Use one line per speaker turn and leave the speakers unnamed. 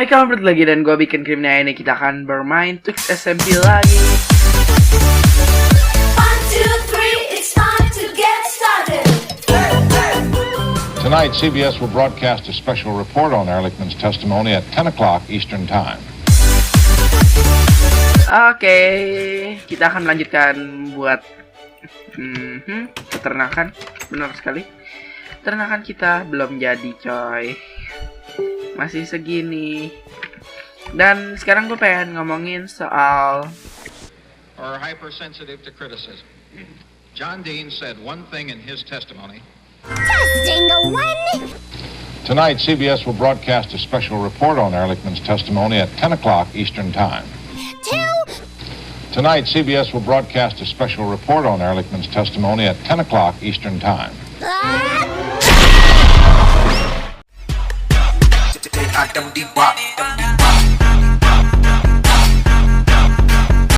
Hai kawan, balik lagi dan gue bikin krimnya ini. Kita akan bermain Tux SMP lagi.
1, 2, 3, it's time to get started.
Tonight, CBS will broadcast a special report on Ehrlichman's testimony at 10 o'clock Eastern Time.
Oke, kita akan melanjutkan buat peternakan. Benar sekali. Peternakan kita belum jadi, coy. Masih segini. Dan sekarang gue pengen ngomongin soal
Are hypersensitive to criticism. John Dean said one thing in his testimony.
Testing one.
Tonight, CBS will broadcast a special report on Ehrlichman's testimony at 10 o'clock Eastern Time.
2.
Tonight, CBS will broadcast a special report on Ehrlichman's testimony at 10 o'clock Eastern Time.
Adam di bak,